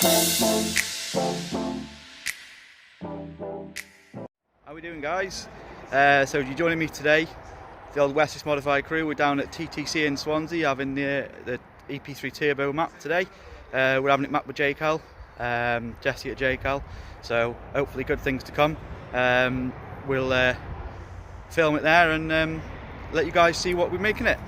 How we doing, guys? So you're joining me today, the old Wessex Modified crew. We're down at TTC in Swansea having the EP3 turbo map today. We're having it mapped with JCal, Jesse at JCal, so hopefully good things to come. We'll film it there and let you guys see what we're making it.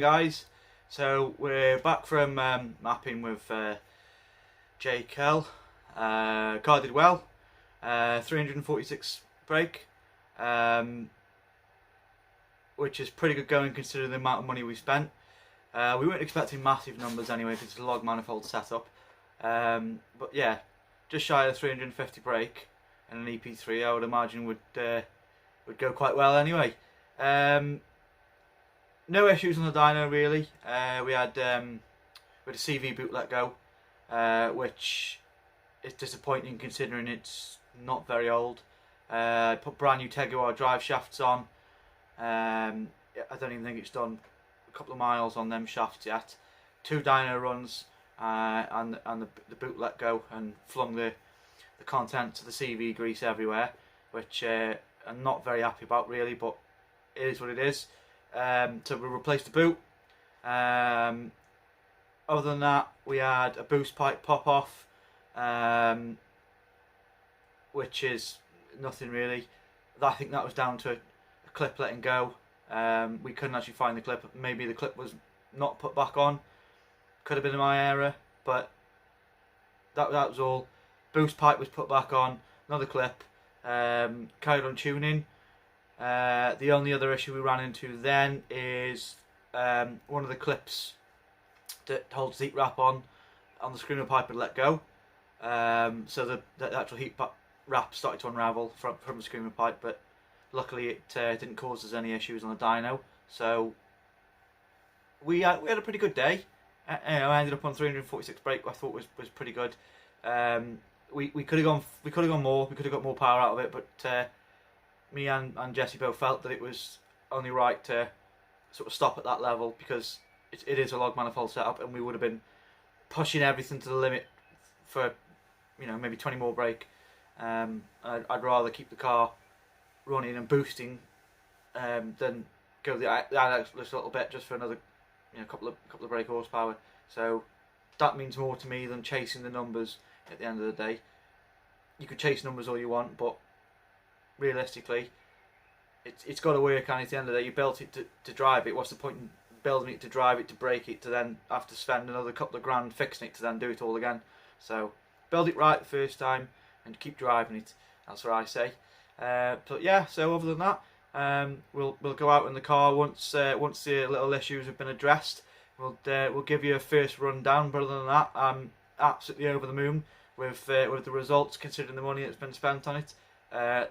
guys? So we're back from mapping with JCal. Car did well, 346 brake, which is pretty good going considering the amount of money we spent. We weren't expecting massive numbers anyway because it's a log manifold setup, but yeah, just shy of 350 brake and an EP3 I would imagine would go quite well anyway. No issues on the dyno really. We had a CV boot let go, which is disappointing considering it's not very old. Put brand new Teguar drive shafts on. I don't even think it's done a couple of miles on them shafts yet. 2 dyno runs and the boot let go and flung the contents of the CV grease everywhere, which I'm not very happy about really, but it is what it is. So we replaced the boot. Other than that, we had a boost pipe pop off, which is nothing really. I think that was down to a clip letting go. We couldn't actually find the clip. Maybe the clip was not put back on. Could have been my error, but that was all. Boost pipe was put back on. Another clip. Carried on tuning. The only other issue we ran into then is one of the clips that holds the heat wrap on the screamer pipe had let go. So the actual heat wrap started to unravel from the screamer pipe, but luckily it didn't cause us any issues on the dyno. So we had a pretty good day. I ended up on 346 brake. I thought was pretty good. We could have gone more. We could have got more power out of it, but me and Jesse both felt that it was only right to sort of stop at that level because it is a log manifold setup, and we would have been pushing everything to the limit for maybe 20 more brake. I'd rather keep the car running and boosting than go the just a little bit just for another couple of brake horsepower. So that means more to me than chasing the numbers at the end of the day. You could chase numbers all you want, but realistically it's got to work, and at the end of the day you built it to drive it. What's the point in building it to drive it, to break it, to then have to spend another couple of grand fixing it to then do it all again? So build it right the first time and keep driving it. That's what I say. But yeah, so other than that, we'll go out in the car once the little issues have been addressed. We'll give you a first rundown. But other than that, I'm absolutely over the moon with the results, considering the money that's been spent on it.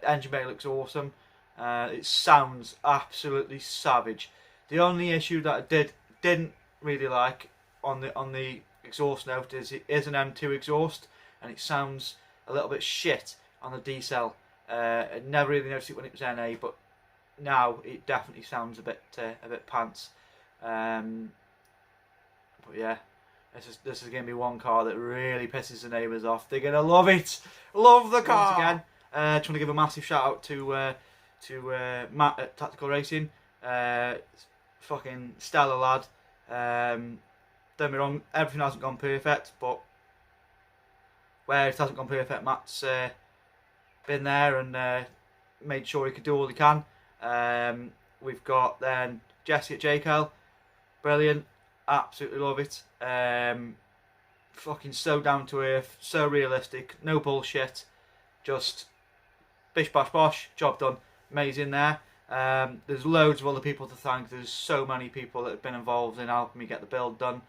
Engine bay looks awesome. It sounds absolutely savage. The only issue that I didn't really like on the exhaust note is it is an M2 exhaust, and it sounds a little bit shit on the D-cell. I never really noticed it when it was NA, but now it definitely sounds a bit pants. But yeah, this is going to be one car that really pisses the neighbours off. They're going to love it. Love the car. Once again, just want to give a massive shout out to Matt at Tactical Racing. Fucking stellar lad. Don't get me wrong, everything hasn't gone perfect, but where it hasn't gone perfect, Matt's been there and made sure he could do all he can. We've got then Jesse at JCal, brilliant, absolutely love it. Fucking so down to earth, so realistic, no bullshit, just bish bash bosh, job done, amazing there. There's loads of other people to thank. There's so many people that have been involved in helping me get the build done.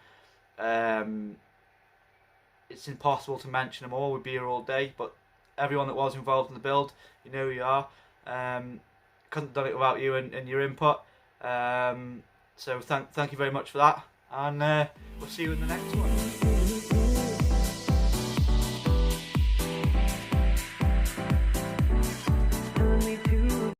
It's impossible to mention them all. We'd be here all day, but everyone that was involved in the build, you know who you are. Couldn't have done it without you and your input. So thank you very much for that, and we'll see you in the next one.